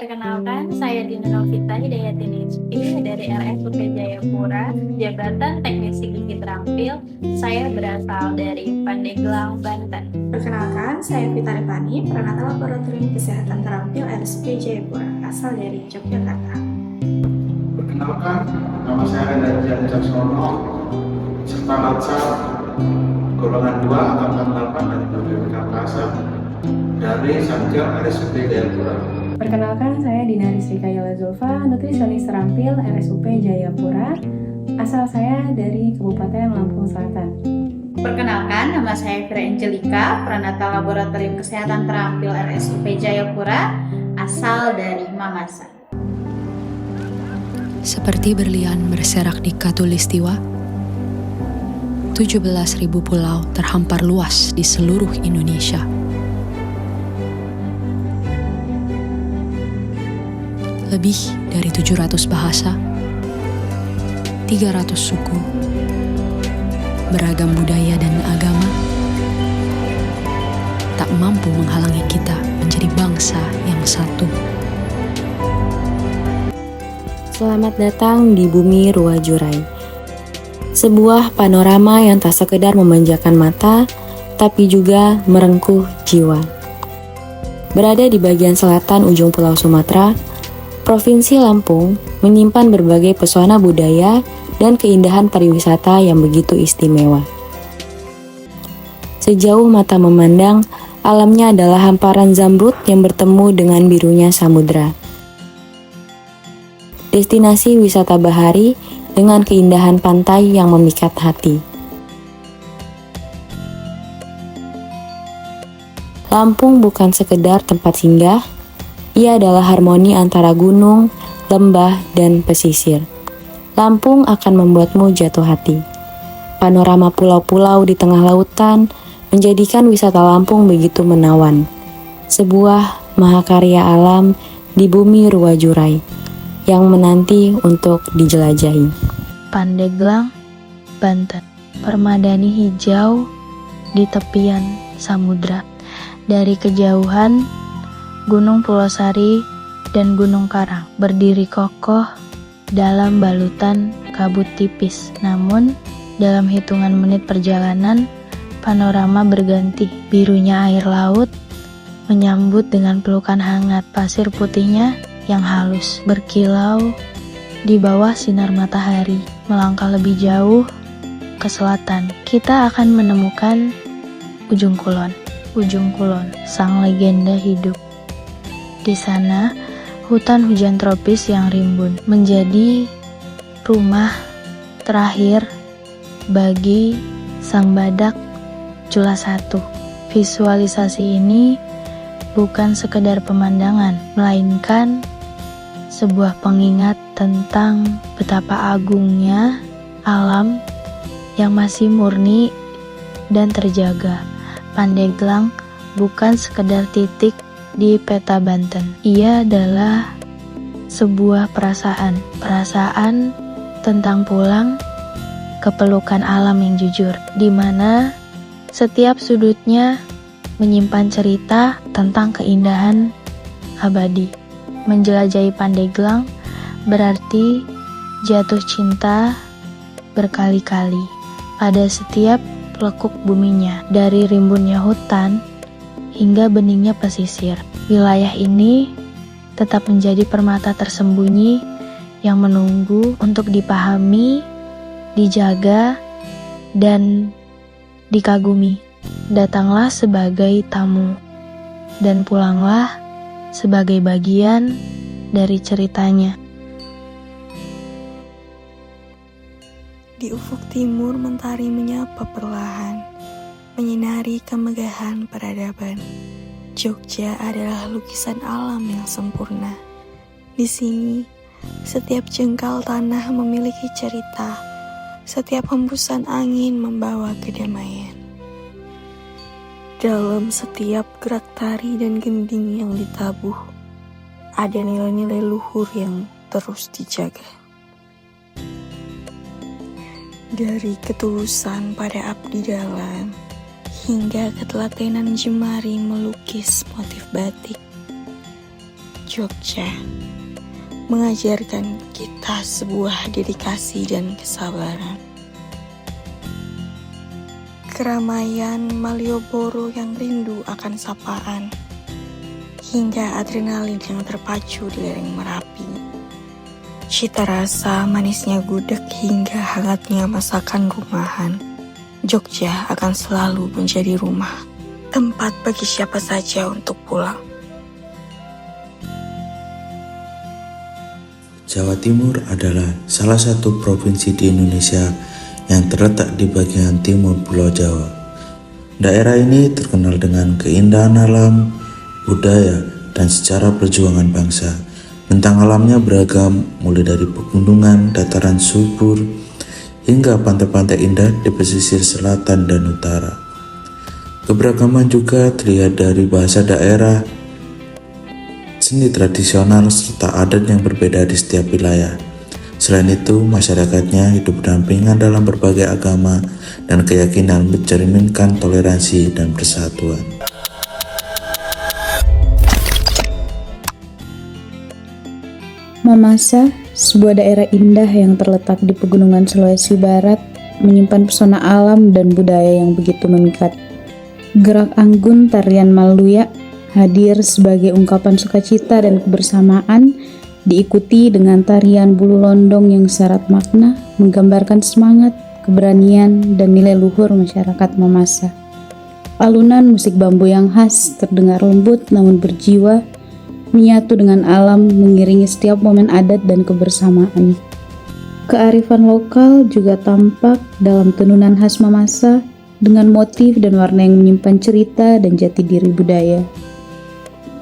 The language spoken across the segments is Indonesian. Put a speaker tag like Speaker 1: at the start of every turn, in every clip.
Speaker 1: Perkenalkan, saya Dina Novita Hidayati Nizki dari RSUP Jayapura, Jabatan Teknisi Gigi Terampil. Saya berasal dari Pandeglang, Banten.
Speaker 2: Perkenalkan, saya Vita Rifani, Peranata Laboratorium Kesehatan Terampil RSUP Jayapura, asal dari Yogyakarta.
Speaker 3: Perkenalkan, nama saya Rendardian Caksono, serta latsar golongan 2 angkatan 8 dari BPK Plaza dari Satker RSUP Jayapura.
Speaker 4: Perkenalkan, saya Dina Rizrika Yala Zulfa, nutrisionis terampil RSUP Jayapura. Asal saya dari Kabupaten Lampung Selatan.
Speaker 5: Perkenalkan, nama saya Fira Angelika, Peranata Laboratorium Kesehatan Terampil RSUP Jayapura, asal dari Mamasa.
Speaker 6: Seperti berlian berserak di Katulistiwa, 17.000 pulau terhampar luas di seluruh Indonesia. Lebih dari 700 bahasa, 300 suku, beragam budaya dan agama, tak mampu menghalangi kita menjadi bangsa yang satu.
Speaker 7: Selamat datang di Bumi Ruwajurai. Sebuah panorama yang tak sekedar memanjakan mata, tapi juga merengkuh jiwa. Berada di bagian selatan ujung Pulau Sumatera, Provinsi Lampung menyimpan berbagai pesona budaya dan keindahan pariwisata yang begitu istimewa. Sejauh mata memandang, alamnya adalah hamparan zamrud yang bertemu dengan birunya samudra. Destinasi wisata bahari dengan keindahan pantai yang memikat hati. Lampung bukan sekedar tempat singgah, ia adalah harmoni antara gunung, lembah, dan pesisir. Lampung akan membuatmu jatuh hati. Panorama pulau-pulau di tengah lautan menjadikan wisata Lampung begitu menawan. Sebuah mahakarya alam di Bumi Ruwajurai yang menanti untuk dijelajahi.
Speaker 8: Pandeglang, Banten. Permadani hijau di tepian samudra. Dari kejauhan, Gunung Pulosari dan Gunung Karang berdiri kokoh dalam balutan kabut tipis. Namun, dalam hitungan menit perjalanan, panorama berganti. Birunya air laut menyambut dengan pelukan hangat, pasir putihnya yang halus berkilau di bawah sinar matahari. Melangkah lebih jauh ke selatan, kita akan menemukan Ujung Kulon. Ujung Kulon, sang legenda hidup. Di sana, hutan hujan tropis yang rimbun menjadi rumah terakhir bagi sang badak Cula Satu. Visualisasi ini bukan sekedar pemandangan, melainkan sebuah pengingat tentang betapa agungnya alam yang masih murni dan terjaga. Pandeglang bukan sekedar titik di peta Banten. Ia adalah sebuah perasaan tentang pulang ke pelukan alam yang jujur, di mana setiap sudutnya menyimpan cerita tentang keindahan abadi. Menjelajahi Pandeglang berarti jatuh cinta berkali-kali pada setiap lekuk buminya, dari rimbunnya hutan hingga beningnya pesisir. Wilayah ini tetap menjadi permata tersembunyi yang menunggu untuk dipahami, dijaga, dan dikagumi. Datanglah sebagai tamu, dan pulanglah sebagai bagian dari ceritanya.
Speaker 2: Di ufuk timur mentari menyapa perlahan, menyinari kemegahan peradaban. Jogja adalah lukisan alam yang sempurna. Di sini, setiap jengkal tanah memiliki cerita, setiap hembusan angin membawa kedamaian. Dalam setiap gerak tari dan gending yang ditabuh, ada nilai-nilai luhur yang terus dijaga. Dari ketulusan pada abdi dalam, hingga ketelatenan jemari melukis motif batik, Jogja mengajarkan kita sebuah dedikasi dan kesabaran. Keramaian Malioboro yang rindu akan sapaan, hingga adrenalin yang terpacu di lereng Merapi. Cita rasa manisnya gudeg hingga hangatnya masakan rumahan. Jogja akan selalu menjadi rumah, tempat bagi siapa saja untuk pulang.
Speaker 9: Jawa Timur adalah salah satu provinsi di Indonesia yang terletak di bagian timur Pulau Jawa. Daerah ini terkenal dengan keindahan alam, budaya, dan sejarah perjuangan bangsa. Bentang alamnya beragam, mulai dari pegunungan, dataran subur, hingga pantai-pantai indah di pesisir selatan dan utara. Keberagaman juga terlihat dari bahasa daerah, seni tradisional, serta adat yang berbeda di setiap wilayah. Selain itu, masyarakatnya hidup berdampingan dalam berbagai agama dan keyakinan, mencerminkan toleransi dan persatuan.
Speaker 10: Mamasa, sebuah daerah indah yang terletak di pegunungan Sulawesi Barat, menyimpan pesona alam dan budaya yang begitu memikat. Gerak anggun tarian Maluya hadir sebagai ungkapan sukacita dan kebersamaan, diikuti dengan tarian bulu londong yang syarat makna, menggambarkan semangat, keberanian, dan nilai luhur masyarakat Mamasa. Alunan musik bambu yang khas terdengar lembut namun berjiwa, menyatu dengan alam, mengiringi setiap momen adat dan kebersamaan. Kearifan lokal juga tampak dalam tenunan khas Mamasa dengan motif dan warna yang menyimpan cerita dan jati diri budaya.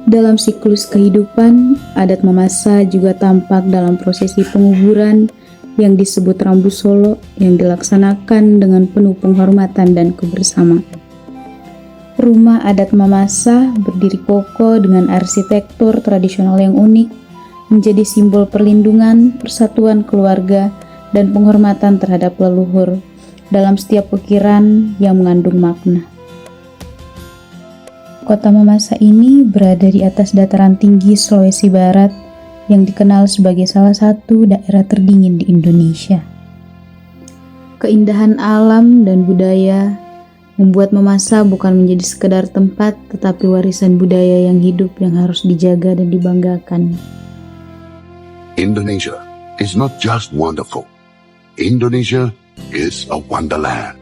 Speaker 10: Dalam siklus kehidupan, adat Mamasa juga tampak dalam prosesi penguburan yang disebut Rambu Solo yang dilaksanakan dengan penuh penghormatan dan kebersamaan. Rumah adat Mamasa berdiri kokoh dengan arsitektur tradisional yang unik, menjadi simbol perlindungan, persatuan keluarga, dan penghormatan terhadap leluhur dalam setiap ukiran yang mengandung makna. Kota Mamasa ini berada di atas dataran tinggi Sulawesi Barat yang dikenal sebagai salah satu daerah terdingin di Indonesia. Keindahan alam dan budaya membuat Mamasa bukan menjadi sekedar tempat, tetapi warisan budaya yang hidup yang harus dijaga dan dibanggakan.
Speaker 11: Indonesia is not just wonderful. Indonesia is a wonderland.